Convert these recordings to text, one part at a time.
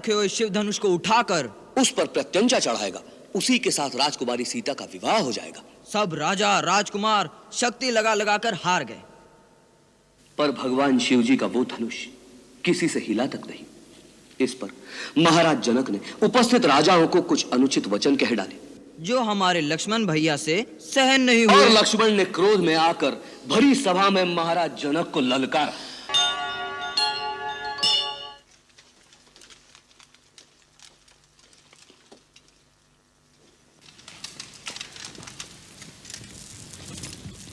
रखे हुए शिव धनुष को उठाकर उस पर प्रत्यंचा चढ़ाएगा, उसी के साथ राजकुमारी सीता का विवाह हो जाएगा। सब राजा राजकुमार शक्ति लगा लगाकर हार गए, पर भगवान शिव जी का वो धनुष किसी से हिला तक नहीं। इस पर महाराज जनक ने उपस्थित राजाओं को कुछ अनुचित वचन कह डाले, जो हमारे लक्ष्मण भैया से सहन नहीं हुए। और लक्ष्मण ने क्रोध में आकर भरी सभा में महाराज जनक को ललकारा।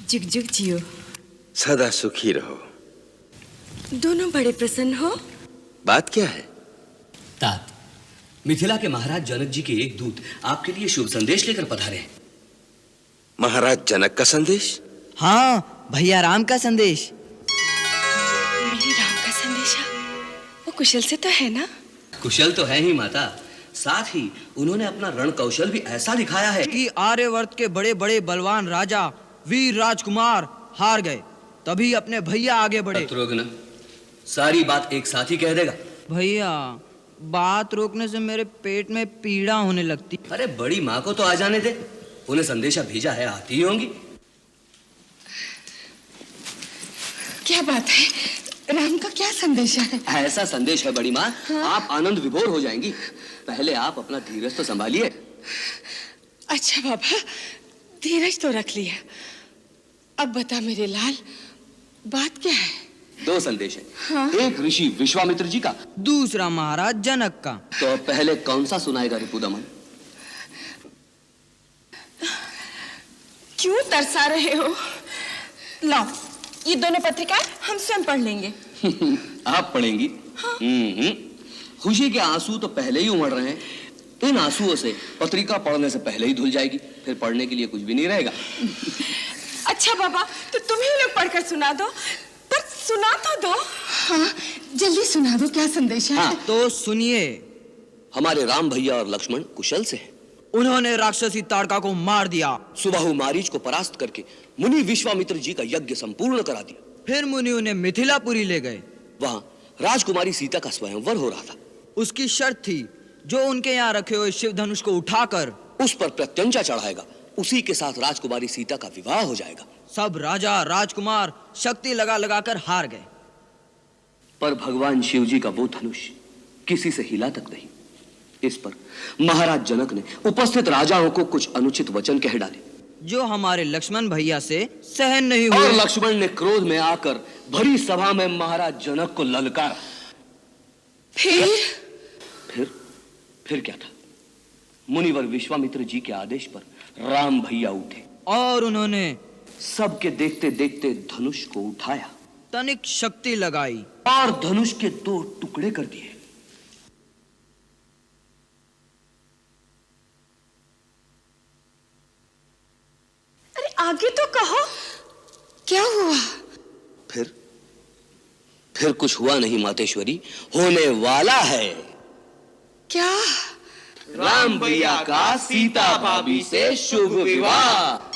जुग जुग जियो, सदा सुखी रहो। दोनों बड़े प्रसन्न हो। बात क्या है? तात, मिथिला के महाराज जनक जी के एक दूत आपके लिए शुभ संदेश लेकर पधारे हैं। महाराज जनक का संदेश? हाँ, भैया राम का संदेश। मेरे राम का संदेशा? वो कुशल से तो है ना? कुशल तो है ही माता, साथ ही उन्होंने अपना रण कौशल भी ऐसा दिखाया है कि आर्यवर्त के बड़े बड़े बलवान राजा वीर राजकुमार हार गए, तभी अपने भैया आगे बढ़े। शत्रुघ्न, सारी बात एक साथ ही कह देगा। भैया, बात रोकने से मेरे पेट में पीड़ा होने लगती। अरे बड़ी माँ को तो आ जाने दे, उन्हें संदेशा भेजा है, आती ही होंगी। क्या बात है? राम का क्या संदेशा है? ऐसा संदेश है बड़ी माँ, हाँ? आप आनंद विभोर हो जाएंगी। पहले आप अपना धीरज तो संभालिए। अच्छा बाबा, धीरज तो रख लिया। अब बता मेरे लाल, बात क्या है? दो संदेश है, हाँ? एक ऋषि विश्वामित्र जी का, दूसरा महाराज जनक का। तो पहले कौन सा सुनाएगा रिपुदमन? क्यों तरसा रहे हो? लाओ, ये दोनों पत्रिकाएं हम स्वयं पढ़ लेंगे। आप पढ़ेंगी? हाँ? खुशी के आंसू तो पहले ही उमड़ रहे हैं, इन आंसुओं से पत्रिका पढ़ने से पहले ही धुल जाएगी, फिर पढ़ने के लिए कुछ भी नहीं रहेगा। अच्छा बाबा, तो तुम ही लोग पढ़कर सुना दो, पर सुना तो दो। हाँ, जल्दी सुना दो, क्या संदेश है? हाँ, तो सुनिए। हमारे राम भैया और लक्ष्मण कुशल से हैं। उन्होंने राक्षसी ताड़का को मार दिया। सुबाहु मारीच को परास्त करके मुनि विश्वामित्र जी का यज्ञ संपूर्ण करा दिया। फिर मुनि उन्हें मिथिलापुरी ले गए। वहां राजकुमारी सीता का स्वयंवर हो रहा था। उसकी शर्त थी, जो उनके यहाँ रखे हुए शिव धनुष को उठाकर उस पर प्रत्यंचा चढ़ाएगा, उसी के साथ राजकुमारी सीता का विवाह हो जाएगा। सब राजा राजकुमार शक्ति लगा लगाकर हार गए, पर भगवान शिव जी का वो धनुष किसी से हिला तक नहीं। इस पर महाराज जनक ने उपस्थित राजाओं को कुछ अनुचित वचन कह डाले, जो हमारे लक्ष्मण भैया से सहन नहीं और हुए। लक्ष्मण ने क्रोध में आकर भरी सभा में महाराज जनक को ललकारा। फिर क्या था? मुनिवर विश्वामित्र जी के आदेश पर राम भैया उठे और उन्होंने सबके देखते देखते धनुष को उठाया, तनिक शक्ति लगाई और धनुष के दो टुकड़े कर दिए। अरे आगे तो कहो, क्या हुआ? फिर कुछ हुआ नहीं मातेश्वरी, होने वाला है। क्या? राम भैया का सीता भाभी से शुभ विवाह।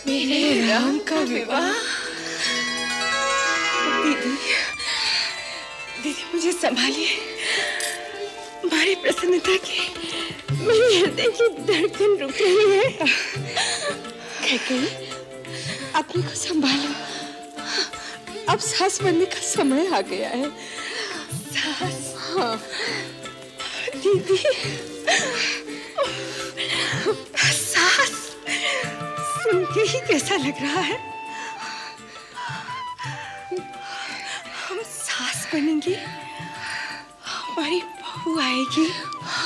मेरे राम का विवाह। दीदी, दीदी मुझे संभालिए। हमारी प्रसन्नता की, मेरे हृदय की धड़कन रुक रही है। कैकेयी, अपने को संभालो, अब सास बनने का समय आ गया है। सास? हाँ दीदी। सास सुन के ही कैसा लग रहा है। हम सास बनेंगे, हमारी बहू आएगी।